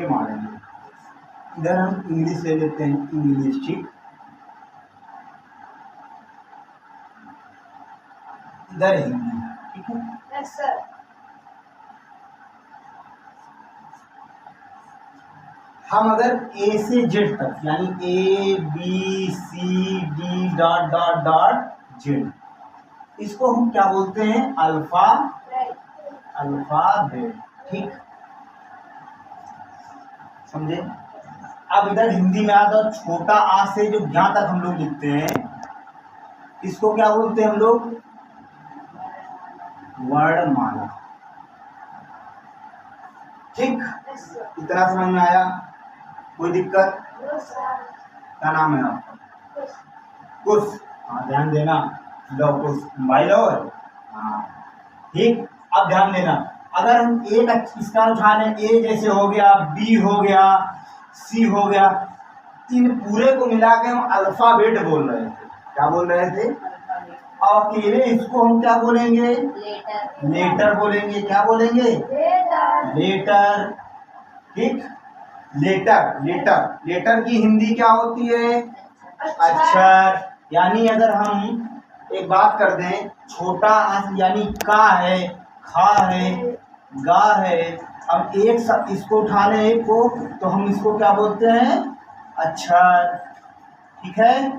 मारेंगे। इधर हम इंग्लिश ले लेते हैं, इंग्लिश, ठीक। इधर हिंदी, ठीक है। Yes sir. हम अगर ए से जेड तक यानी A B C D dot dot dot Z, इसको हम क्या बोलते हैं? अल्फा, अल्फाबेट, ठीक, समझे। अब इधर हिंदी में आता है छोटा आ से जो यहाँ तक हम लोग लिखते हैं, इसको क्या बोलते हैं हम लोग? वर्णमाला, ठीक। इतना समझ में आया? कोई दिक्कत? क्या नाम है आपका? कुश। हाँ, ध्यान देना। लो कुश, भाई लो। हाँ, ठीक। अब ध्यान देना, अगर हम एक इसका उठा लें, ए जैसे हो गया, बी हो गया, सी हो गया, इन पूरे को मिला के हम अल्फाबेट बोल रहे थे। क्या बोल रहे थे? और अकेले इसको हम क्या बोलेंगे? लेटर बोलेंगे। क्या बोलेंगे? लेटर, ठीक। लेटर, लेटर, लेटर की हिंदी क्या होती है? अक्षर। यानी अगर हम एक बात कर दें, छोटा यानी का है, खा है, गा है, अब एक साथ इसको उठा लें एक को, तो हम इसको क्या बोलते हैं? अक्षर, ठीक है।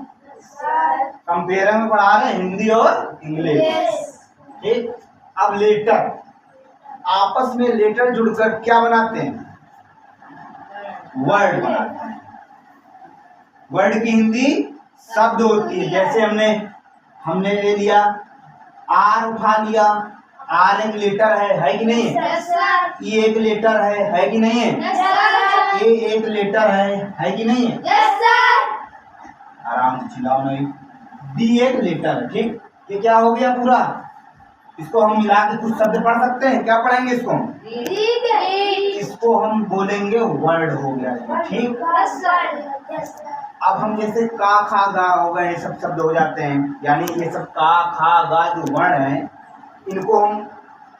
कंपेयर में पढ़ा रहे हैं हिंदी और इंग्लिश, ठीक। अब लेटर, आपस में लेटर जुड़कर क्या बनाते हैं? वर्ड बनाते हैं। वर्ड की हिंदी शब्द होती है। जैसे हमने ले लिया, आर उठा लिया, आर एक लेटर है कि नहीं है? ई एक लेटर है कि नहीं है? ए एक लेटर है कि नहीं है? आराम से चिल्लाओ नहीं। डी एक लेटर है, ठीक। ये क्या हो गया पूरा? इसको हम मिला के कुछ शब्द पढ़ सकते हैं। क्या पढ़ेंगे इसको? इसको हम बोलेंगे वर्ड हो गया, ठीक। अब हम जैसे का खा गा हो गए, ये सब शब्द हो जाते हैं, यानी ये सब का खा गा जो वर्ण है, इनको हम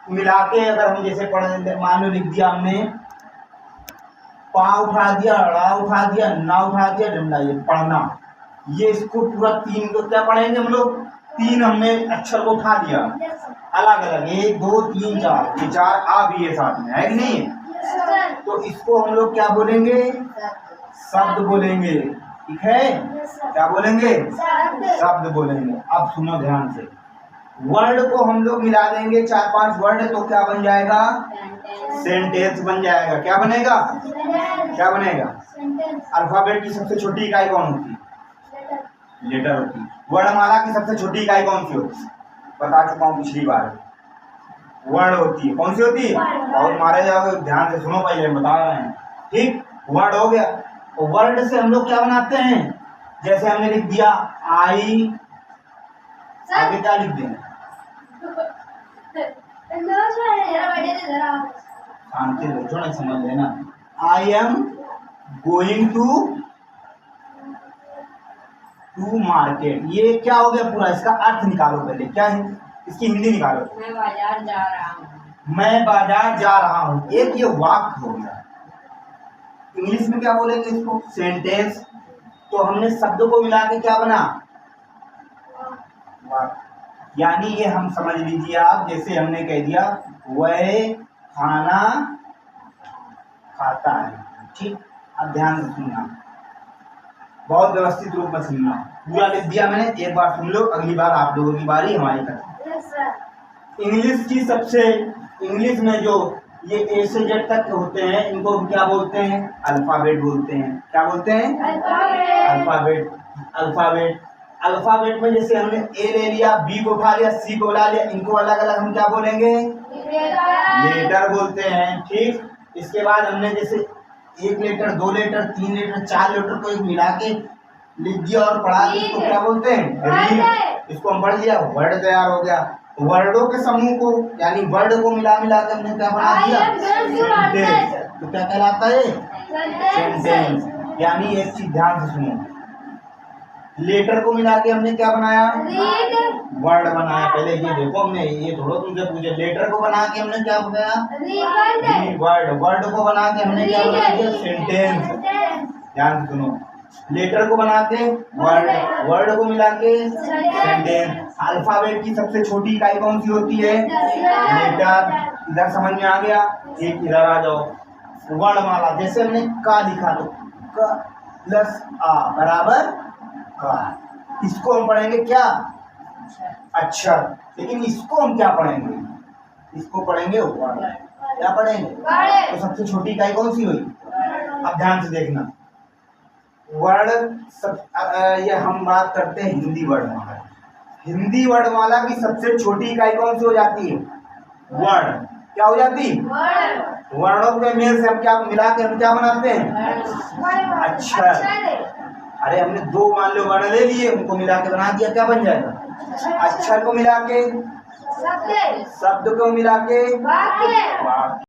मिला के अगर हम जैसे पढ़, मान लो लिख दिया हमने, पा उठा दिया, ड़ा उठा दिया, ना उठा दिया, डंडा, ये पढ़ना, ये इसको पूरा तीन को क्या पढ़ेंगे हम लोग? तीन हमने अक्षर को उठा दिया अलग अलग, 1 2 3 4, ये 4 आ भी है साथ में, है कि नहीं? तो इसको हम लोग क्या बोलेंगे? शब्द बोलेंगे, ठीक है। क्या बोलेंगे? शब्द बोलेंगे। अब सुनो ध्यान से, वर्ड को हम लोग मिला देंगे 4-5 वर्ड, तो क्या बन जाएगा? सेंटेंस बन जाएगा। क्या बनेगा? क्या बनेगा? अल्फाबेट की सबसे छोटी इकाई कौन होती है? लेटर होती है। वर्णमाला की सबसे छोटी इकाई कौन सी होती है? बता चुका हूँ पिछली बार, वर्ड होती है। कौन सी होती है? और मारे जाओगे, ध्यान से सुनो, पहले बता रहे हैं, ठीक। वर्ड हो गया। वर्ड से हम लोग क्या बनाते हैं? जैसे हमने लिख दिया आई, आगे क्या लिख दें? शांति बैठो ना, समझ लेना। I am going to market, ये क्या हो गया पूरा? इसका अर्थ निकालो पहले, क्या है इसकी हिंदी निकालो। मैं बाजार जा रहा हूँ। मैं बाजार जा रहा हूँ, एक ये वाक्य हो गया। इंग्लिश में क्या बोलेंगे इसको? सेंटेंस। तो हमने शब्द को मिला के क्या बना? वाक्य। यानी ये हम समझ लीजिए आप, जैसे हमने कह दिया वह खाना खाता है, ठीक। अब ध्यान से सुनना, बहुत व्यवस्थित रूप में सुनना। पूरा लिख दिया मैंने, एक बार सुन लो, अगली बार आप लोगों की बारी, हमारी तरफ। इंग्लिश में जो ये ए से जेड तक होते हैं, इनको हम क्या बोलते हैं? अल्फाबेट बोलते हैं। क्या बोलते हैं? अल्फाबेट। अल्फाबेट, अल्फाबेट में जैसे हमने ए ले लिया, बी को उठा लिया, सी को बुला लिया, इनको अलग अलग हम क्या बोलेंगे? लेटर बोलते हैं, ठीक। इसके बाद हमने जैसे 1 लेटर, 2 लेटर, 3 लेटर, 4 लेटर को एक मिला के लिख दिया और पढ़ा दिया, इसको क्या बोलते हैं? रीड। इसको हम पढ़ लिया, वर्ड तैयार हो गया। वर्डों के समूह को, यानी वर्ड को मिला के हमने क्या बना दिया? सेंटेंस। तो क्या कहलाता है? सेंटेंस। यानी एक चीज ध्यान से सुनो, लेटर को मिला के हमने क्या बनाया, रीड, वर्ड बनाया। पहले ये देखो, हमने ये थोड़ा तुमसे पूछे, लेटर को बना के हमने क्या बनाया, रिकॉर्ड, वर्ड, वर्ड को बना के हमने क्या बना दिया, सेंटेंस। ध्यान से सुनो, लेटर को बना के वर्ड, वर्ड को मिला के सेंटेंस। अल्फाबेट की सबसे छोटी इकाई कौन सी होती है, लेटर। इधर समझ में आ गया। एक इधर आ जाओ, वर्णमाला। जैसे हमने का लिखा तो क प्लस आ बराबर का, इसको हम पढ़ेंगे क्या, अक्षर। लेकिन इसको हम क्या पढ़ेंगे, इसको पढ़ेंगे वर्ड। क्या पढ़ेंगे, तो सबसे छोटी इकाई कौन सी हुई। अब ध्यान से देखना, वर्ड ये हम बात करते हैं हिंदी वर्णमाला। हिंदी वर्णमाला की सबसे छोटी इकाई कौन सी हो जाती है, वर्ण। क्या हो जाती है, वर्णों के मेल से हम क्या मिला के हम क्या बनाते हैं, अक्षर। अरे हमने दो मान लो वर्ण ले लिए, उनको मिला के बना दिया, क्या बन जाएगा, अक्षर को मिला के, शब्द को मिला के वाक्य। वाक्य।